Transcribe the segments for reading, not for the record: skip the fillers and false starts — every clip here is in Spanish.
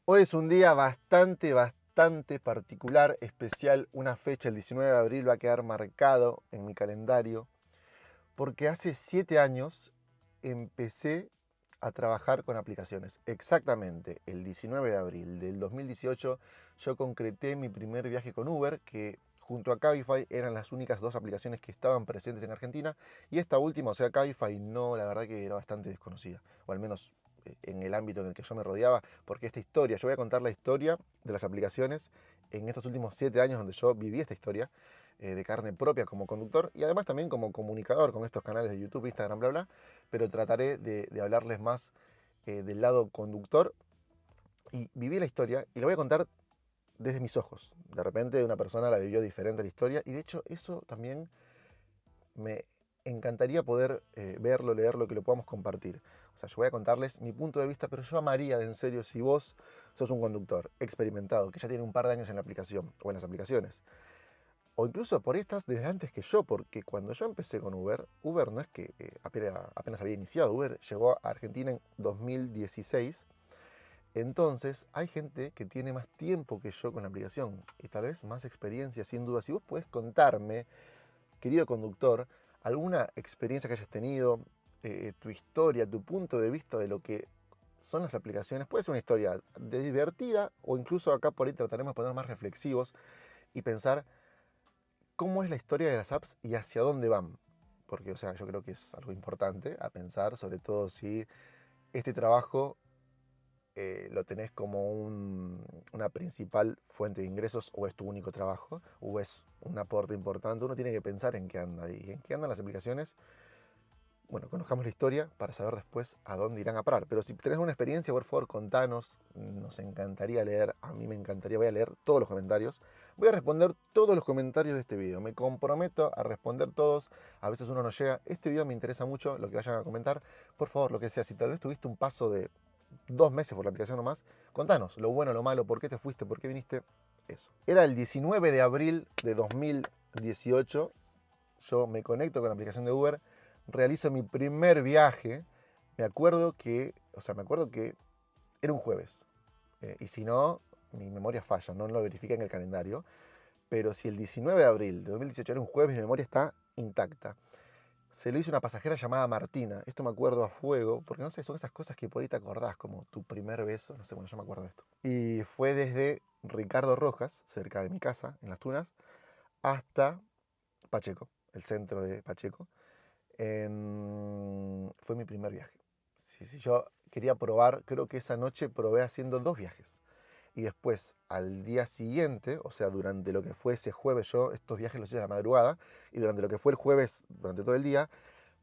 Hoy es un día bastante particular, especial, una fecha, el 19 de abril va a quedar marcado en mi calendario, porque hace 7 años empecé a trabajar con aplicaciones. Exactamente, el 19 de abril del 2018 yo concreté mi primer viaje con Uber, que junto a Cabify eran las únicas dos aplicaciones que estaban presentes en Argentina, y esta última, o sea, Cabify, no, la verdad que era bastante desconocida, o al menos en el ámbito en el que yo me rodeaba, porque esta historia, yo voy a contar la historia de las aplicaciones en estos últimos 7 años donde yo viví esta historia de carne propia como conductor y además también como comunicador con estos canales de YouTube, Instagram, bla, bla, pero trataré de hablarles más del lado conductor y viví la historia y la voy a contar desde mis ojos. De repente una persona la vivió diferente la historia y de hecho eso también me encantaría poder verlo, leerlo, que lo podamos compartir. O sea, yo voy a contarles mi punto de vista, pero yo amaría, en serio, si vos sos un conductor experimentado, que ya tiene un par de años en la aplicación o en las aplicaciones, o incluso por estas desde antes que yo, porque cuando yo empecé con Uber, Uber no es que apenas había iniciado, Uber llegó a Argentina en 2016, entonces hay gente que tiene más tiempo que yo con la aplicación y tal vez más experiencia, sin duda. Si vos podés contarme, querido conductor, alguna experiencia que hayas tenido, tu historia, tu punto de vista de lo que son las aplicaciones. Puede ser una historia de divertida o incluso acá por ahí trataremos de poner más reflexivos y pensar cómo es la historia de las apps y hacia dónde van. Porque, o sea, yo creo que es algo importante a pensar, sobre todo si este trabajo lo tenés como una principal fuente de ingresos o es tu único trabajo o es un aporte importante. Uno tiene que pensar en qué anda y en qué andan las aplicaciones. Bueno, conozcamos la historia para saber después a dónde irán a parar. Pero si tenés una experiencia, por favor, contanos. Nos encantaría leer. A mí me encantaría. Voy a leer todos los comentarios. Voy a responder todos los comentarios de este video. Me comprometo a responder todos. A veces uno no llega. Este video me interesa mucho lo que vayan a comentar. Por favor, lo que sea. Si tal vez tuviste un paso de 2 meses por la aplicación nomás, contanos lo bueno, lo malo, por qué te fuiste, por qué viniste. Eso. Era el 19 de abril de 2018. Yo me conecto con la aplicación de Uber, realizo mi primer viaje. Me acuerdo que era un jueves. Y si no, mi memoria falla, no lo verifica en el calendario. Pero si el 19 de abril de 2018 era un jueves, mi memoria está intacta. Se lo hizo una pasajera llamada Martina. Esto me acuerdo a fuego, porque no sé, son esas cosas que por ahí te acordás, como tu primer beso. No sé, bueno, yo me acuerdo de esto. Y fue desde Ricardo Rojas, cerca de mi casa, en Las Tunas, hasta Pacheco, el centro de Pacheco. Fue mi primer viaje. Sí, sí, yo quería probar, creo que esa noche probé haciendo 2 viajes. Y después, al día siguiente, o sea, durante lo que fue ese jueves, yo estos viajes los hice a la madrugada, y durante lo que fue el jueves, durante todo el día,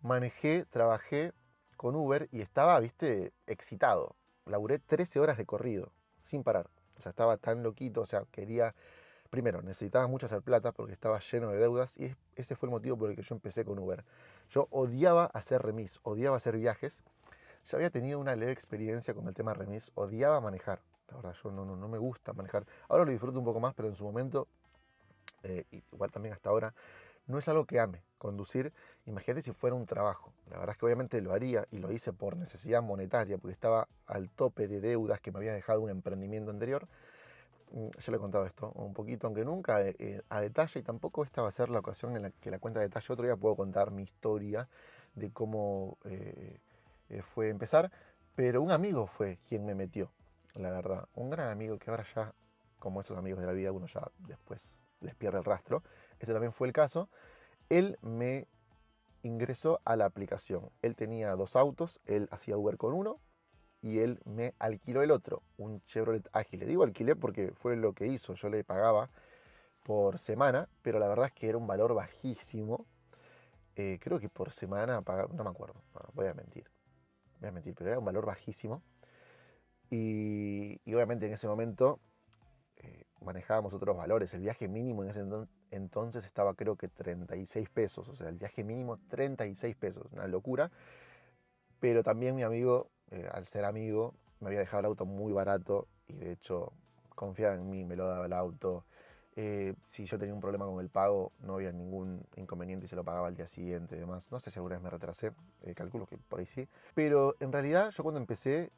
manejé, trabajé con Uber y estaba, viste, excitado. Laburé 13 horas de corrido, sin parar. O sea, estaba tan loquito, o sea, quería. Primero, necesitaba mucho hacer plata porque estaba lleno de deudas y ese fue el motivo por el que yo empecé con Uber. Yo odiaba hacer remis, odiaba hacer viajes. Ya había tenido una leve experiencia con el tema remis, odiaba manejar. La verdad, yo no me gusta manejar. Ahora lo disfruto un poco más, pero en su momento, igual también hasta ahora, no es algo que ame. Conducir, imagínate si fuera un trabajo. La verdad es que obviamente lo haría y lo hice por necesidad monetaria, porque estaba al tope de deudas que me había dejado un emprendimiento anterior. Ya le he contado esto un poquito, aunque nunca a detalle, y tampoco esta va a ser la ocasión en la que la cuenta a detalle. Otro día puedo contar mi historia de cómo fue empezar, pero un amigo fue quien me metió, la verdad. Un gran amigo que ahora ya, como esos amigos de la vida, uno ya después les pierde el rastro. Este también fue el caso. Él me ingresó a la aplicación. Él tenía 2 autos, él hacía Uber con uno y él me alquiló el otro, un Chevrolet Ágil. Le digo alquilé porque fue lo que hizo, yo le pagaba por semana, pero la verdad es que era un valor bajísimo. Creo que por semana pagaba, no me acuerdo, no, voy a mentir, pero era un valor bajísimo. Y obviamente en ese momento manejábamos otros valores. El viaje mínimo en ese entonces estaba creo que 36 pesos, o sea, el viaje mínimo 36 pesos, una locura. Pero también mi amigo, al ser amigo, me había dejado el auto muy barato y de hecho confiaba en mí, me lo daba el auto. Si yo tenía un problema con el pago, no había ningún inconveniente y se lo pagaba al día siguiente y demás. No sé si alguna vez me retrasé, calculo que por ahí sí. Pero en realidad yo cuando empecé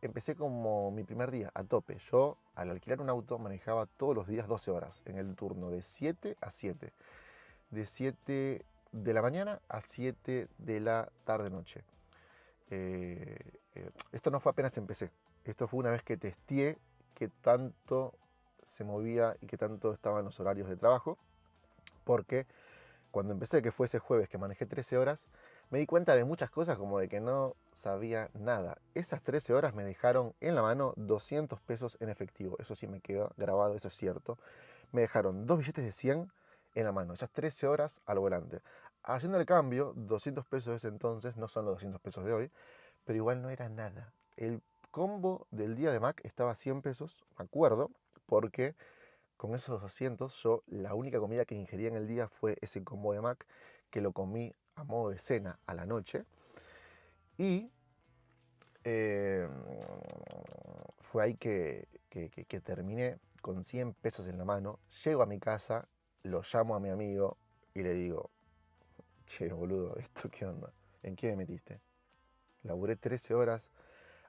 empecé como mi primer día, a tope. Yo, al alquilar un auto, manejaba todos los días 12 horas, en el turno de 7 a 7. De 7 de la mañana a 7 de la tarde-noche. Esto no fue apenas empecé. Esto fue una vez que testeé qué tanto se movía y qué tanto estaban los horarios de trabajo. Porque cuando empecé, que fue ese jueves que manejé 13 horas, me di cuenta de muchas cosas como de que no sabía nada. Esas 13 horas me dejaron en la mano 200 pesos en efectivo. Eso sí me quedó grabado, eso es cierto. Me dejaron 2 billetes de 100 en la mano, esas 13 horas al volante. Haciendo el cambio, 200 pesos de ese entonces, no son los 200 pesos de hoy, pero igual no era nada. El combo del día de Mac estaba a 100 pesos, me acuerdo, porque con esos 200 yo la única comida que ingerí en el día fue ese combo de Mac, que lo comí a modo de cena a la noche. Y eh, fue ahí que terminé con 100 pesos en la mano. Llego a mi casa, lo llamo a mi amigo y le digo, che, boludo, ¿esto qué onda? ¿En qué me metiste? Laburé 13 horas,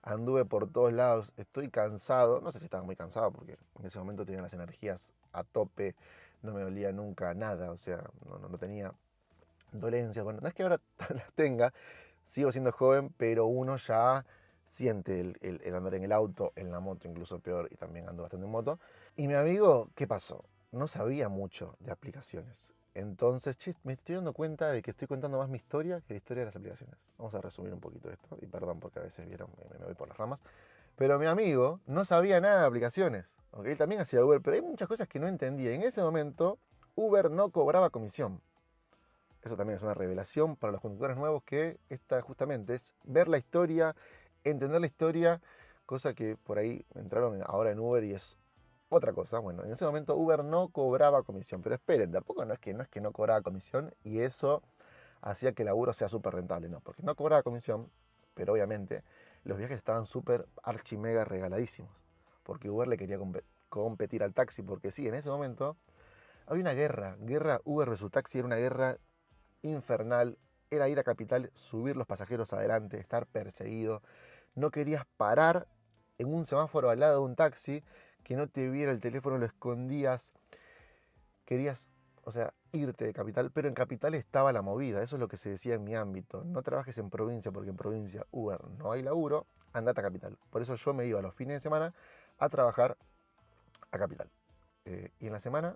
anduve por todos lados, estoy cansado. No sé si estaba muy cansado porque en ese momento tenía las energías a tope, no me dolía nunca nada, o sea, no tenía dolencias. Bueno, no es que ahora las tenga, sigo siendo joven, pero uno ya siente el andar en el auto, en la moto, incluso peor, y también ando bastante en moto. Y mi amigo, ¿qué pasó? No sabía mucho de aplicaciones. Entonces, che, me estoy dando cuenta de que estoy contando más mi historia que la historia de las aplicaciones. Vamos a resumir un poquito esto, y perdón porque a veces vieron, me voy por las ramas. Pero mi amigo no sabía nada de aplicaciones. ¿Ok? Él también hacía Uber, pero hay muchas cosas que no entendía. En ese momento, Uber no cobraba comisión. Eso también es una revelación para los conductores nuevos, que esta justamente es ver la historia, entender la historia, cosa que por ahí entraron ahora en Uber y es otra cosa. Bueno, en ese momento Uber no cobraba comisión, pero esperen, tampoco no es que no cobraba comisión y eso hacía que el laburo sea súper rentable, no, porque no cobraba comisión, pero obviamente los viajes estaban súper archi mega regaladísimos, porque Uber le quería competir al taxi, porque sí, en ese momento había una guerra Uber versus taxi, era una guerra infernal, era ir a Capital, subir los pasajeros adelante, estar perseguido. No querías parar en un semáforo al lado de un taxi, que no te viera el teléfono, lo escondías. Querías, o sea, irte de Capital, pero en Capital estaba la movida. Eso es lo que se decía en mi ámbito. No trabajes en provincia, porque en provincia Uber no hay laburo, andate a Capital. Por eso yo me iba los fines de semana a trabajar a Capital. Y en la semana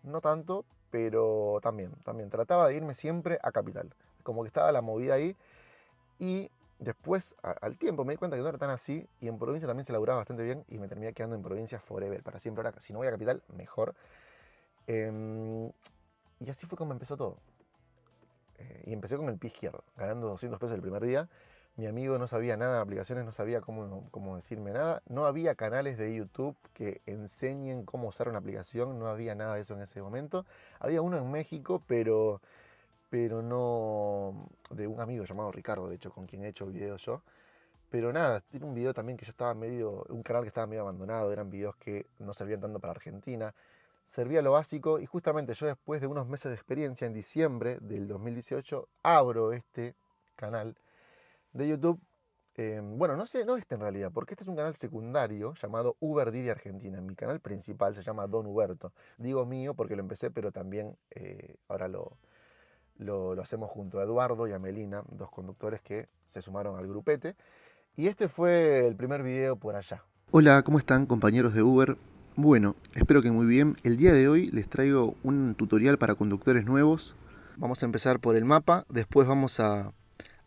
no tanto, pero también trataba de irme siempre a Capital. Como que estaba la movida ahí y después al tiempo me di cuenta que no era tan así y en provincia también se laburaba bastante bien y me terminé quedando en provincia forever, para siempre. Ahora, si no voy a Capital, mejor. Em, y así fue como empezó todo. Y empecé con el pie izquierdo, ganando 200 pesos el primer día. Mi amigo no sabía nada de aplicaciones, no sabía cómo decirme nada. No había canales de YouTube que enseñen cómo usar una aplicación, no había nada de eso en ese momento. Había uno en México, pero no, de un amigo llamado Ricardo, de hecho, con quien he hecho videos yo. Pero nada, tiene un video también que ya estaba un canal que estaba medio abandonado, eran videos que no servían tanto para Argentina. Servía lo básico y justamente yo, después de unos meses de experiencia, en diciembre del 2018, abro este canal de YouTube. Bueno, no sé, no este en realidad, porque este es un canal secundario llamado Uber Didi Argentina. Mi canal principal se llama Don Huberto. Digo mío porque lo empecé, pero también ahora lo hacemos junto a Eduardo y a Melina, dos conductores que se sumaron al grupete. Y este fue el primer video por allá. Hola, ¿cómo están, compañeros de Uber? Bueno, espero que muy bien. El día de hoy les traigo un tutorial para conductores nuevos. Vamos a empezar por el mapa, después vamos a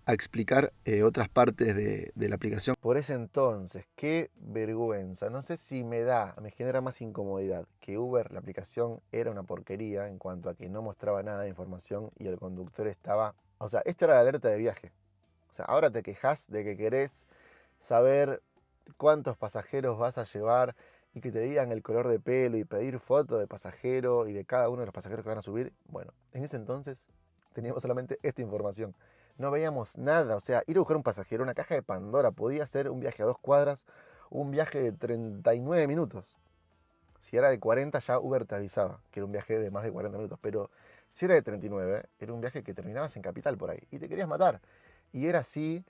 explicar otras partes de la aplicación. Por ese entonces, qué vergüenza. No sé si me genera más incomodidad que Uber, la aplicación era una porquería en cuanto a que no mostraba nada de información y el conductor estaba... O sea, esta era la alerta de viaje. O sea, ahora te quejas de que querés saber cuántos pasajeros vas a llevar y que te digan el color de pelo y pedir fotos de pasajero y de cada uno de los pasajeros que van a subir. Bueno, en ese entonces teníamos solamente esta información. No veíamos nada, o sea, ir a buscar un pasajero, una caja de Pandora, podía ser un viaje a 2 cuadras, un viaje de 39 minutos. Si era de 40 ya Uber te avisaba que era un viaje de más de 40 minutos, pero si era de 39, era un viaje que terminabas en Capital por ahí y te querías matar. Y era así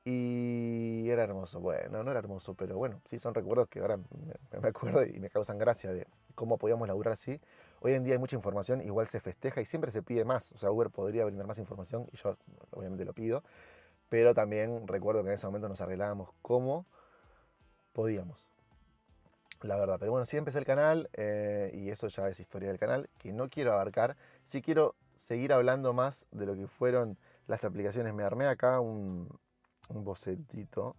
Y era hermoso. Bueno, no era hermoso, pero bueno, sí son recuerdos que ahora me acuerdo y me causan gracia de cómo podíamos laburar así. Hoy en día hay mucha información, igual se festeja y siempre se pide más. O sea, Uber podría brindar más información y yo obviamente lo pido, pero también recuerdo que en ese momento nos arreglábamos como podíamos, la verdad. Pero bueno, sí empecé el canal y eso ya es historia del canal, que no quiero abarcar. Sí quiero seguir hablando más de lo que fueron las aplicaciones. Me armé acá un bocetito,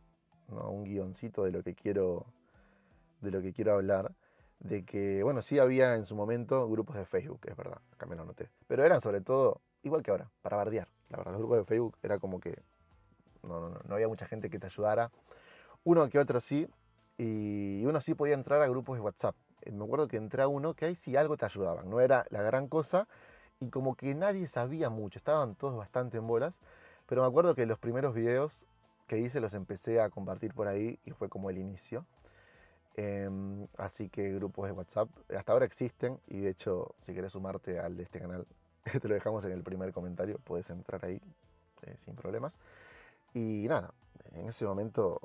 ¿no? Un guioncito de lo que quiero hablar. De que, bueno, sí había en su momento grupos de Facebook, es verdad, acá me lo anoté. Pero eran sobre todo, igual que ahora, para bardear. La verdad, los grupos de Facebook era como que no había mucha gente que te ayudara. Uno que otro sí, y uno sí podía entrar a grupos de WhatsApp. Me acuerdo que entré a uno que ahí sí algo te ayudaban, no era la gran cosa, y como que nadie sabía mucho, estaban todos bastante en bolas, pero me acuerdo que los primeros videos que hice los empecé a compartir por ahí y fue como el inicio. Así que grupos de WhatsApp hasta ahora existen y de hecho si querés sumarte al de este canal, te lo dejamos en el primer comentario, puedes entrar ahí sin problemas. Y nada, en ese momento,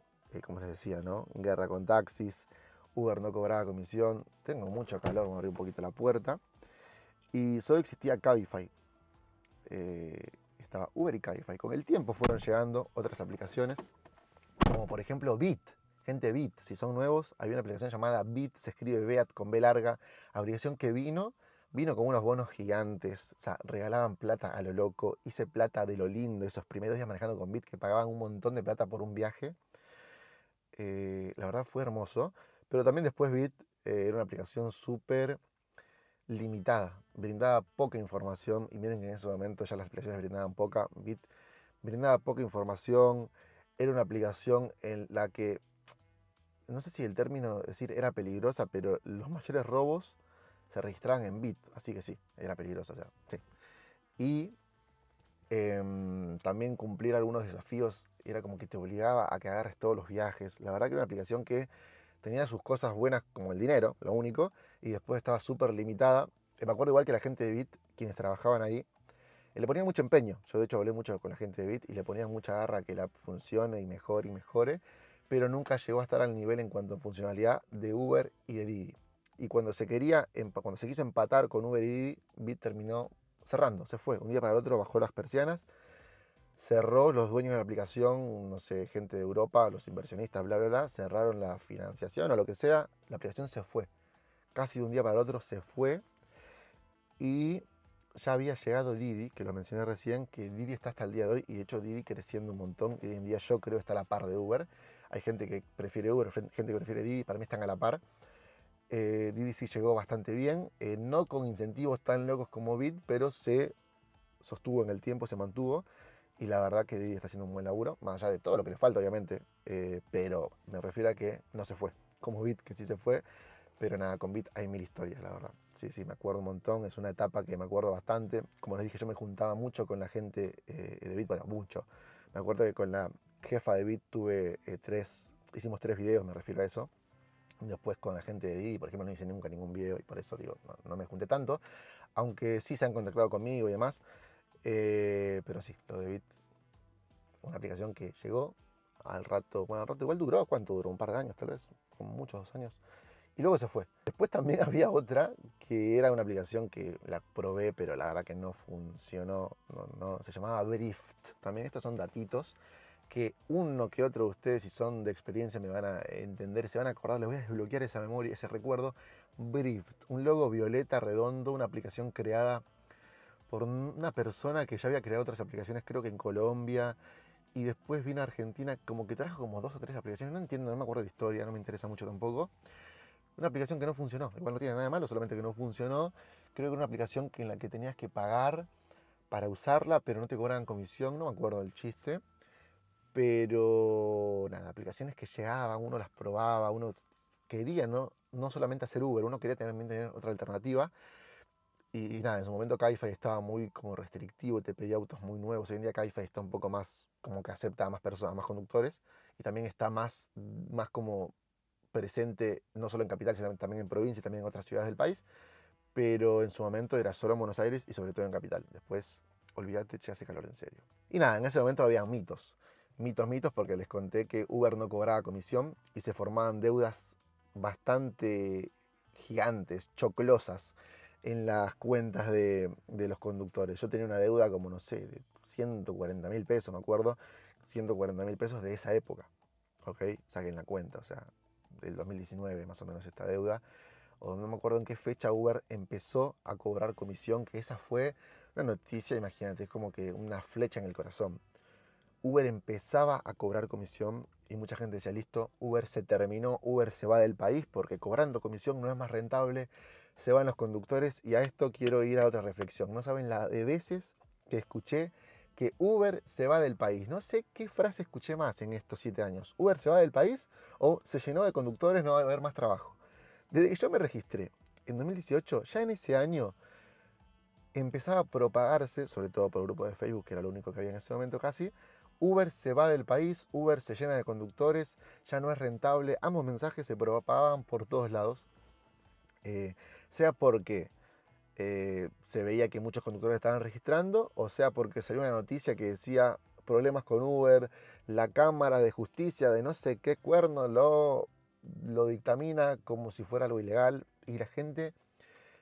como les decía, ¿no? Guerra con taxis, Uber no cobraba comisión, tengo mucho calor, me abrí un poquito la puerta. Y solo existía Cabify. Estaba Uber y Cabify. Con el tiempo fueron llegando otras aplicaciones, como por ejemplo Bit. Gente Bit, si son nuevos, había una aplicación llamada Bit, se escribe Beat con B larga, aplicación que vino con unos bonos gigantes, o sea, regalaban plata a lo loco, hice plata de lo lindo, esos primeros días manejando con Bit que pagaban un montón de plata por un viaje. La verdad fue hermoso, pero también después Bit era una aplicación súper limitada, brindaba poca información y miren que en ese momento ya las aplicaciones brindaban poca, Bit brindaba poca información, era una aplicación en la que, no sé si el término decir era peligrosa, pero los mayores robos se registraban en Bit, así que sí, era peligrosa ya, sí. Y también cumplir algunos desafíos era como que te obligaba a que agarres todos los viajes. La verdad que era una aplicación que tenía sus cosas buenas como el dinero, lo único, y después estaba súper limitada. Me acuerdo igual que la gente de Bit, quienes trabajaban ahí, le ponían mucho empeño. Yo de hecho hablé mucho con la gente de Bit y le ponían mucha garra a que la app funcione y mejore, pero nunca llegó a estar al nivel en cuanto a funcionalidad de Uber y de Didi. Y cuando se quiso empatar con Uber y Didi, Bit terminó cerrando, se fue. Un día para el otro bajó las persianas, cerró, los dueños de la aplicación, no sé, gente de Europa, los inversionistas, bla, bla, bla, cerraron la financiación o lo que sea, la aplicación se fue. Casi de un día para el otro se fue y ya había llegado Didi, que lo mencioné recién, que Didi está hasta el día de hoy y de hecho Didi creciendo un montón. Y hoy en día yo creo que está a la par de Uber. Hay gente que prefiere Uber, gente que prefiere Didi, para mí están a la par. Didi sí llegó bastante bien, no con incentivos tan locos como Bit, pero se sostuvo en el tiempo, se mantuvo. Y la verdad que Didi está haciendo un buen laburo, más allá de todo lo que le falta, obviamente. Pero me refiero a que no se fue, como Bit, que sí se fue. Pero nada, con Bit hay mil historias, la verdad. Sí, sí, me acuerdo un montón. Es una etapa que me acuerdo bastante. Como les dije, yo me juntaba mucho con la gente de Bit, bueno, mucho. Me acuerdo que con la jefa de Bit hicimos tres videos, me refiero a eso. Después con la gente de Didi, por ejemplo, no hice nunca ningún video y por eso digo, no me junté tanto. Aunque sí se han contactado conmigo y demás. Pero sí, lo de Bit, una aplicación que llegó al rato, bueno, al rato igual duró, ¿cuánto duró? Un par de años tal vez, como muchos años. Y luego se fue. Después también había otra que era una aplicación que la probé, pero la verdad que no funcionó. Se llamaba Brift. También estos son datitos que uno que otro de ustedes, si son de experiencia, me van a entender, se van a acordar. Les voy a desbloquear esa memoria, ese recuerdo. Brift, un logo violeta redondo, una aplicación creada por una persona que ya había creado otras aplicaciones, creo que en Colombia, y después vino a Argentina, como que trajo como dos o tres aplicaciones, no entiendo, no me acuerdo de la historia, no me interesa mucho tampoco. Una aplicación que no funcionó, igual no tiene nada de malo, solamente que no funcionó. Creo que era una aplicación en la que tenías que pagar para usarla, pero no te cobraban comisión, no me acuerdo del chiste. Pero nada, aplicaciones que llegaban, uno las probaba, uno quería no solamente hacer Uber, uno quería también tener otra alternativa. Y nada, en su momento Cabify estaba muy como restrictivo, te pedía autos muy nuevos. Hoy en día Cabify está un poco más, como que acepta a más personas, más conductores. Y también está más como presente, no solo en capital, sino también en provincia y también en otras ciudades del país. Pero en su momento era solo en Buenos Aires y sobre todo en capital. Después, olvídate, che, hace calor en serio. Y nada, en ese momento había mitos. Mitos, mitos, porque les conté que Uber no cobraba comisión y se formaban deudas bastante gigantes, choclosas, en las cuentas de los conductores. Yo tenía una deuda como, no sé, de 140.000 pesos, me acuerdo, 140.000 pesos de esa época, ¿ok? Saquen la cuenta, o sea, del 2019 más o menos esta deuda, o no me acuerdo en qué fecha Uber empezó a cobrar comisión, que esa fue una noticia, imagínate, es como que una flecha en el corazón. Uber empezaba a cobrar comisión y mucha gente decía, listo, Uber se terminó, Uber se va del país porque cobrando comisión no es más rentable, se van los conductores y a esto quiero ir a otra reflexión. No saben la de veces que escuché que Uber se va del país. No sé qué frase escuché más en estos 7 años. ¿Uber se va del país o se llenó de conductores, no va a haber más trabajo? Desde que yo me registré en 2018, ya en ese año empezaba a propagarse, sobre todo por el grupo de Facebook, que era lo único que había en ese momento casi, Uber se va del país, Uber se llena de conductores, ya no es rentable. Ambos mensajes se propagaban por todos lados, sea porque se veía que muchos conductores estaban registrando, o sea porque salió una noticia que decía problemas con Uber, la Cámara de Justicia de no sé qué cuerno lo dictamina como si fuera algo ilegal, y la gente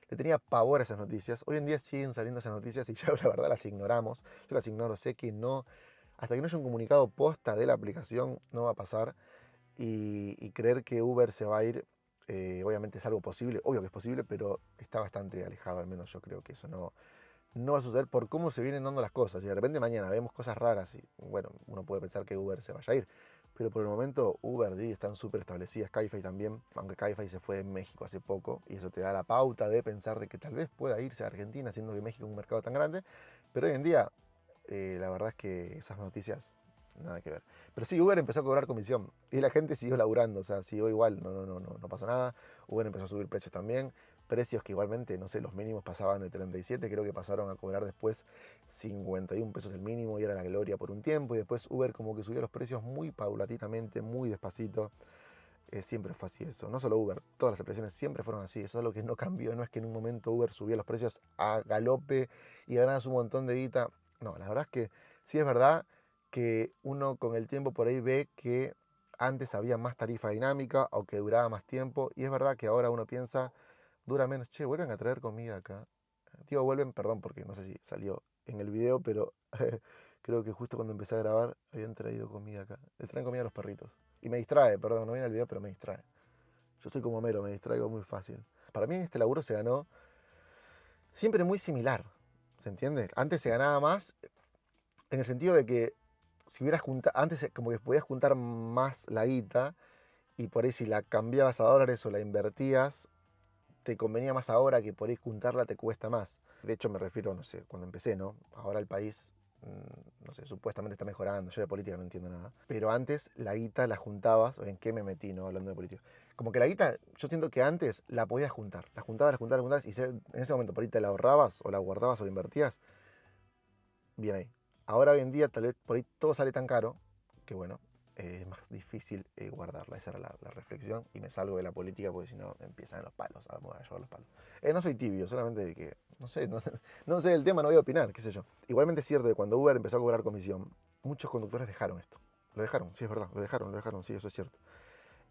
le tenía pavor a esas noticias. Hoy en día siguen saliendo esas noticias y ya la verdad las ignoramos. Yo las ignoro, sé que no, hasta que no haya un comunicado posta de la aplicación no va a pasar. Y creer que Uber se va a ir, obviamente es algo posible, obvio que es posible, pero está bastante alejado, al menos yo creo que eso no va a suceder por cómo se vienen dando las cosas. Y de repente mañana vemos cosas raras y bueno, uno puede pensar que Uber se vaya a ir. Pero por el momento Uber, Didi están súper establecidas, Cabify también, aunque Cabify se fue de México hace poco y eso te da la pauta de pensar de que tal vez pueda irse a Argentina, siendo que México es un mercado tan grande. Pero hoy en día, la verdad es que esas noticias nada que ver. Pero sí, Uber empezó a cobrar comisión y la gente siguió laburando, o sea, siguió igual, no pasó nada. Uber empezó a subir precios también, precios que igualmente, no sé, los mínimos pasaban de 37, creo que pasaron a cobrar después 51 pesos el mínimo y era la gloria por un tiempo. Y después Uber como que subió los precios muy paulatinamente, muy despacito. Siempre fue así eso, no solo Uber, todas las aplicaciones siempre fueron así, eso es lo que no cambió, no es que en un momento Uber subía los precios a galope y ganabas un montón de guita. No, la verdad es que sí es verdad que uno con el tiempo por ahí ve que antes había más tarifa dinámica o que duraba más tiempo, y es verdad que ahora uno piensa, dura menos. Che, vuelven a traer comida acá. Digo, vuelven, perdón, porque no sé si salió en el video, pero creo que justo cuando empecé a grabar habían traído comida acá. Le traen comida a los perritos. Y me distrae, perdón, no viene el video, pero me distrae. Yo soy como Homero, me distraigo muy fácil. Para mí en este laburo se ganó siempre muy similar, ¿se entiende? Antes se ganaba más en el sentido de que si hubieras juntado, antes como que podías juntar más la guita y por ahí si la cambiabas a dólares o la invertías, te convenía más ahora que por ahí juntarla te cuesta más. De hecho me refiero, no sé, cuando empecé, ¿no? Ahora el país, no sé, supuestamente está mejorando, yo de política no entiendo nada. Pero antes la guita la juntabas, ¿en qué me metí, no? Hablando de política. Como que la guita, yo siento que antes la podías juntar, la juntabas y en ese momento por ahí te la ahorrabas o la guardabas o la invertías, bien ahí. Ahora hoy en día tal vez por ahí todo sale tan caro que bueno, es más difícil guardarla. Esa era la reflexión y me salgo de la política porque si no empiezan los palos, a llevar los palos. No soy tibio, solamente de que, no sé, no sé del tema, no voy a opinar, qué sé yo. Igualmente es cierto que cuando Uber empezó a cobrar comisión, muchos conductores dejaron esto. Lo dejaron, sí es verdad, lo dejaron, sí, eso es cierto.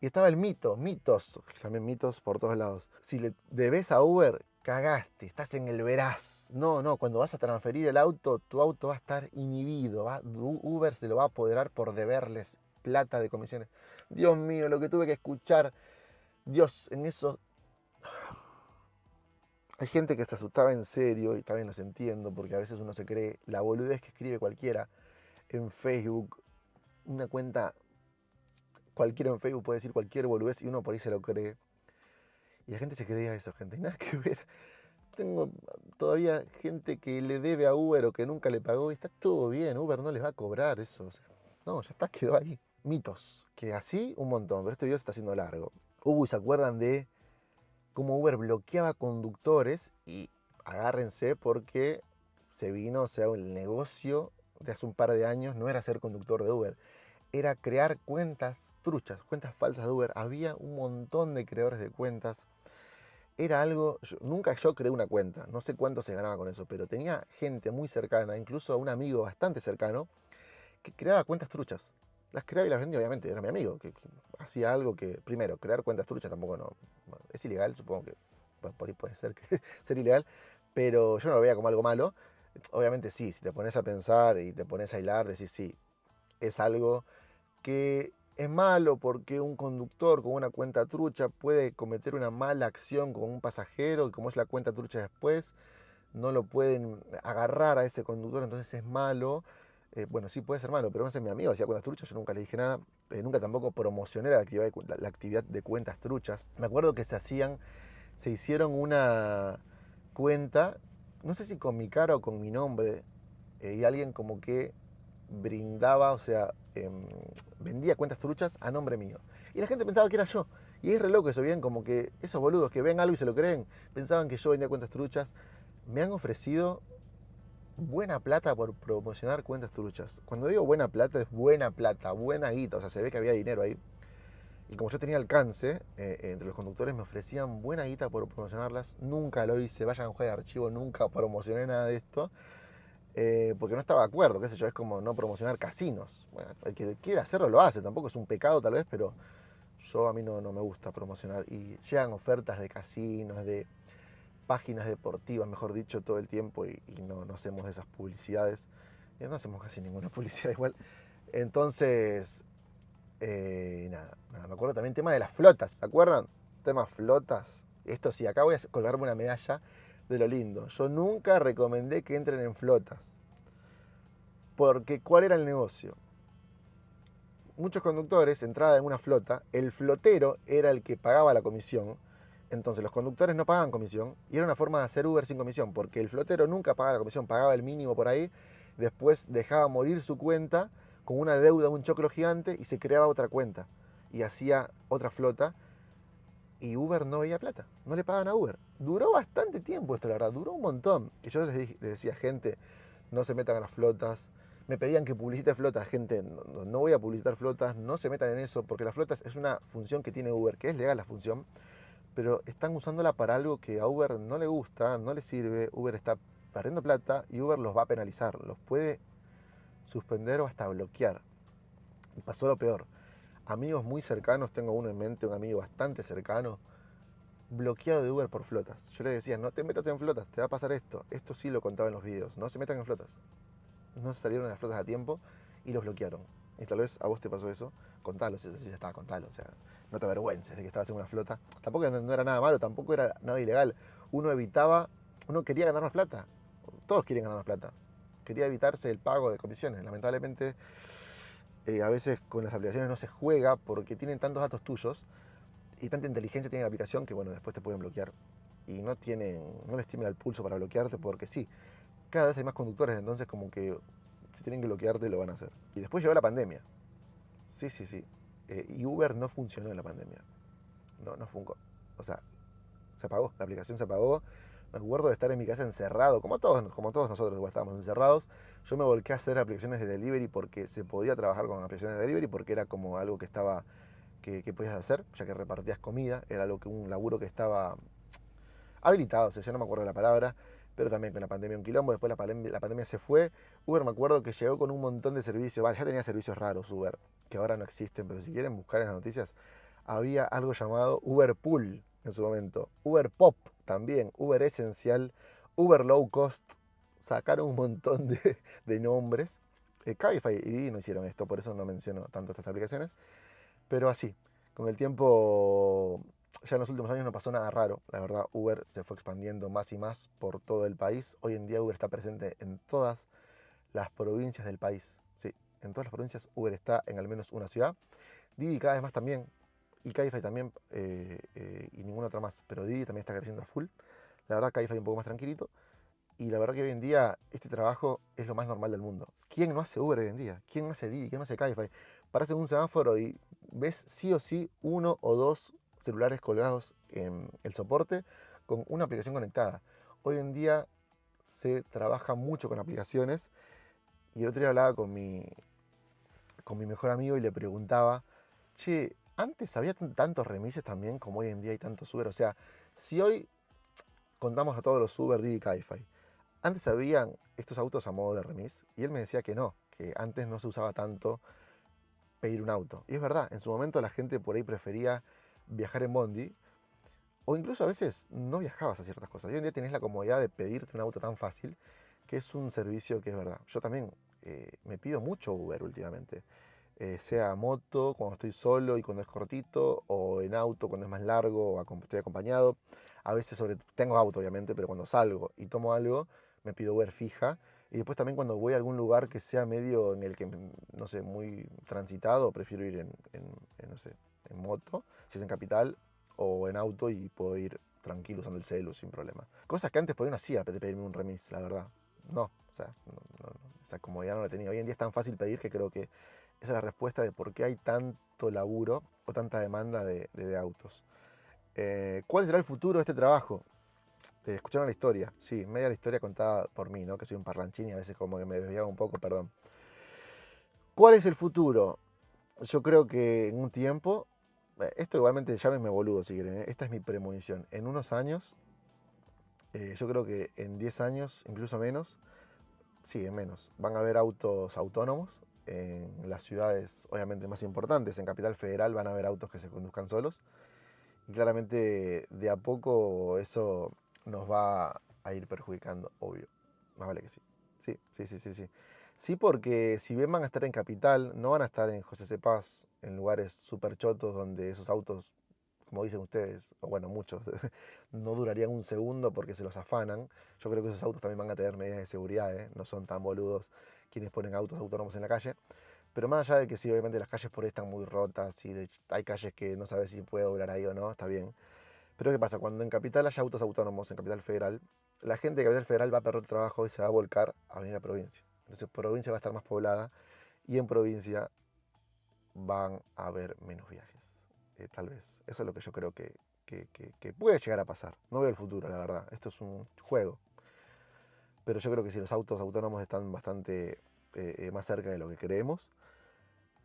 Y estaba el mito, mitos, también mitos por todos lados. Si le debes a Uber, cagaste, estás en el veraz. No, cuando vas a transferir el auto, tu auto va a estar inhibido. Uber se lo va a apoderar por deberles plata de comisiones. Dios mío, lo que tuve que escuchar. Dios, en eso... Hay gente que se asustaba en serio y también los entiendo porque a veces uno se cree la boludez que escribe cualquiera en Facebook. Una cuenta, cualquiera en Facebook puede decir cualquier boludez y uno por ahí se lo cree. Y la gente se creía eso, gente. Y nada que ver. Tengo todavía gente que le debe a Uber o que nunca le pagó y está todo bien. Uber no les va a cobrar eso. O sea, no, ya está, quedó ahí. Mitos. Que así un montón, pero este video se está haciendo largo. ¿Se acuerdan de cómo Uber bloqueaba conductores? Y agárrense porque se vino, o sea, el negocio de hace un par de años no era ser conductor de Uber. Era crear cuentas truchas, cuentas falsas de Uber. Había un montón de creadores de cuentas. Era algo, nunca yo creé una cuenta, no sé cuánto se ganaba con eso, pero tenía gente muy cercana, incluso un amigo bastante cercano, que creaba cuentas truchas. Las creaba y las vendía, obviamente, era mi amigo, que hacía algo que, primero, crear cuentas truchas tampoco no, bueno, es ilegal, supongo que bueno, por ahí puede ser, ser ilegal, pero yo no lo veía como algo malo. Obviamente sí, si te pones a pensar y te pones a hilar, decís sí, es algo que es malo porque un conductor con una cuenta trucha puede cometer una mala acción con un pasajero y como es la cuenta trucha después, no lo pueden agarrar a ese conductor, entonces es malo. Bueno, sí puede ser malo, pero no sé, mi amigo hacía cuentas truchas, yo nunca le dije nada, nunca tampoco promocioné la actividad de cuentas truchas. Me acuerdo que se hicieron una cuenta, no sé si con mi cara o con mi nombre, y alguien como que brindaba, o sea, vendía cuentas truchas a nombre mío. Y la gente pensaba que era yo. Y es re loco eso, bien, como que esos boludos que ven algo y se lo creen, pensaban que yo vendía cuentas truchas. Me han ofrecido buena plata por promocionar cuentas truchas. Cuando digo buena plata, es buena plata, buena guita, o sea, se ve que había dinero ahí. Y como yo tenía alcance, entre los conductores me ofrecían buena guita por promocionarlas. Nunca lo hice, vayan a un juego de archivo, nunca promocioné nada de esto. Porque no estaba de acuerdo, qué sé yo, es como no promocionar casinos. Bueno, el que quiera hacerlo lo hace, tampoco es un pecado tal vez, pero a mí no me gusta promocionar. Y llegan ofertas de casinos, de páginas deportivas, mejor dicho, todo el tiempo y no hacemos esas publicidades. No hacemos casi ninguna publicidad igual. Entonces, nada, me acuerdo también tema de las flotas, ¿se acuerdan? Tema flotas. Esto sí, acá voy a colgarme una medalla de lo lindo. Yo nunca recomendé que entren en flotas. Porque, ¿cuál era el negocio? Muchos conductores entraban en una flota, el flotero era el que pagaba la comisión, entonces los conductores no pagaban comisión y era una forma de hacer Uber sin comisión, porque el flotero nunca pagaba la comisión, pagaba el mínimo por ahí, después dejaba morir su cuenta con una deuda, un choclo gigante y se creaba otra cuenta y hacía otra flota y Uber no veía plata, no le pagaban a Uber. Duró bastante tiempo esto, la verdad, duró un montón. Que yo les decía, gente, no se metan a las flotas. Me pedían que publicite flotas, gente, no voy a publicitar flotas, no se metan en eso, porque las flotas es una función que tiene Uber, que es legal la función, pero están usándola para algo que a Uber no le gusta, no le sirve, Uber está perdiendo plata y Uber los va a penalizar, los puede suspender o hasta bloquear. Y pasó lo peor. Amigos muy cercanos, tengo uno en mente, un amigo bastante cercano, bloqueado de Uber por flotas. Yo le decía, no te metas en flotas, te va a pasar esto. Esto sí lo contaba en los videos, no se metan en flotas. No se salieron de las flotas a tiempo y los bloquearon. Y tal vez a vos te pasó eso, contalo, si ya estaba, contalo. O sea, no te avergüences de que estabas en una flota. Tampoco no era nada malo, tampoco era nada ilegal. Uno quería ganar más plata. Todos quieren ganar más plata. Quería evitarse el pago de comisiones. Lamentablemente, a veces con las aplicaciones no se juega porque tienen tantos datos tuyos y tanta inteligencia tiene la aplicación que, bueno, después te pueden bloquear. Y no les tiembla el pulso para bloquearte porque sí, cada vez hay más conductores, entonces como que si tienen que bloquearte lo van a hacer. Y después llegó la pandemia. Sí, sí, sí. Y Uber no funcionó en la pandemia. No funcionó. O sea, se apagó, la aplicación se apagó. Me acuerdo de estar en mi casa encerrado, como todos nosotros igual estábamos encerrados. Yo me volqué a hacer aplicaciones de delivery porque se podía trabajar con aplicaciones de delivery porque era como algo que estaba que podías hacer, ya que repartías comida, era algo un laburo que estaba habilitado, o sea, yo no me acuerdo de la palabra, pero también con la pandemia un quilombo, después la pandemia se fue. Uber me acuerdo que llegó con un montón de servicios, ya tenía servicios raros Uber, que ahora no existen, pero si quieren buscar en las noticias, había algo llamado Uber Pool en su momento, Uber Pop también, Uber Esencial, Uber Low Cost, sacaron un montón de nombres. Cabify y Didi no hicieron esto, por eso no menciono tanto estas aplicaciones, pero así, con el tiempo ya en los últimos años no pasó nada raro. La verdad, Uber se fue expandiendo más y más por todo el país. Hoy en día Uber está presente en todas las provincias del país. Sí, en todas las provincias Uber está en al menos una ciudad. Didi cada vez más también. Y Cabify también. Y ninguna otra más. Pero Didi también está creciendo a full. La verdad, Cabify un poco más tranquilito. Y la verdad que hoy en día este trabajo es lo más normal del mundo. ¿Quién no hace Uber hoy en día? ¿Quién no hace Didi? ¿Quién no hace Cabify? Paras en un semáforo y ves sí o sí uno o dos celulares colgados en el soporte con una aplicación conectada. Hoy en día se trabaja mucho con aplicaciones y el otro día hablaba con mi mejor amigo y le preguntaba, che, antes había tantos remises también como hoy en día hay tantos Uber. O sea, si hoy contamos a todos los Uber, Didi y Cabify, antes habían estos autos a modo de remis y él me decía que no. que antes no se usaba tanto pedir un auto. Y es verdad, en su momento la gente por ahí prefería viajar en bondi, o incluso a veces no viajabas a ciertas cosas. Hoy en día tenés la comodidad de pedirte un auto tan fácil, que es un servicio que es verdad. Yo también me pido mucho Uber últimamente. Sea moto cuando estoy solo y cuando es cortito, o en auto cuando es más largo o estoy acompañado. A veces tengo auto obviamente, pero cuando salgo y tomo algo, me pido Uber fija. Y después también cuando voy a algún lugar que sea medio en el que, no sé, muy transitado, prefiero ir no sé, en moto, si es en capital, o en auto y puedo ir tranquilo usando el celu sin problema. Cosas que antes por ahí no hacía de pedirme un remis, la verdad. No, o sea, esa comodidad no la tenía. Hoy en día es tan fácil pedir que creo que esa es la respuesta de por qué hay tanto laburo o tanta demanda de autos. ¿Cuál será el futuro de este trabajo? ¿Escucharon la historia? Sí, media la historia contada por mí, ¿no? Que soy un parlanchín y a veces como que me desviaba un poco, perdón. ¿Cuál es el futuro? Yo creo que en un tiempo, esto igualmente llámenme boludo si quieren, esta es mi premonición. En unos años, yo creo que en 10 años, incluso menos, sí, en menos, van a haber autos autónomos en las ciudades obviamente más importantes. En Capital Federal van a haber autos que se conduzcan solos. Y claramente de a poco eso nos va a ir perjudicando, obvio. Más vale que sí. Sí, sí, sí, sí, sí. Sí, porque si bien van a estar en Capital, no van a estar en José Cepaz, en lugares súper chotos donde esos autos, como dicen ustedes, o bueno, muchos, no durarían un segundo porque se los afanan. Yo creo que esos autos también van a tener medidas de seguridad, ¿eh? No son tan boludos quienes ponen autos autónomos en la calle. Pero más allá de que sí, obviamente las calles por ahí están muy rotas y hay calles que no sabes si puede doblar ahí o no, está bien. Pero ¿qué pasa? Cuando en Capital haya autos autónomos, en Capital Federal, la gente de Capital Federal va a perder trabajo y se va a volcar a venir a provincia. Entonces provincia va a estar más poblada y en provincia van a haber menos viajes. Tal vez. Eso es lo que yo creo que puede llegar a pasar. No veo el futuro, la verdad. Esto es un juego. Pero yo creo que si los autos autónomos están bastante más cerca de lo que creemos,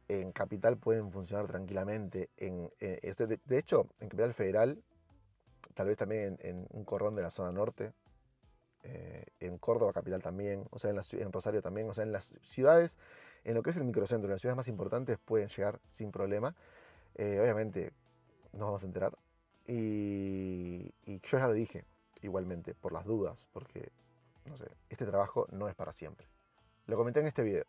en Capital pueden funcionar tranquilamente. De hecho, en Capital Federal, tal vez también en un cordón de la zona norte, en Córdoba Capital también, o sea, en Rosario también, o sea, en las ciudades, en lo que es el microcentro, en las ciudades más importantes pueden llegar sin problema. Obviamente nos vamos a enterar. Y yo ya lo dije, igualmente, por las dudas, porque, no sé, este trabajo no es para siempre. Lo comenté en este video.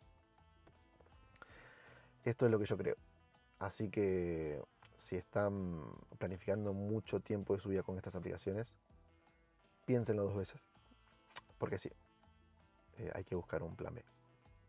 Esto es lo que yo creo. Así que si están planificando mucho tiempo de su vida con estas aplicaciones, piénsenlo dos veces. Porque sí, hay que buscar un plan B.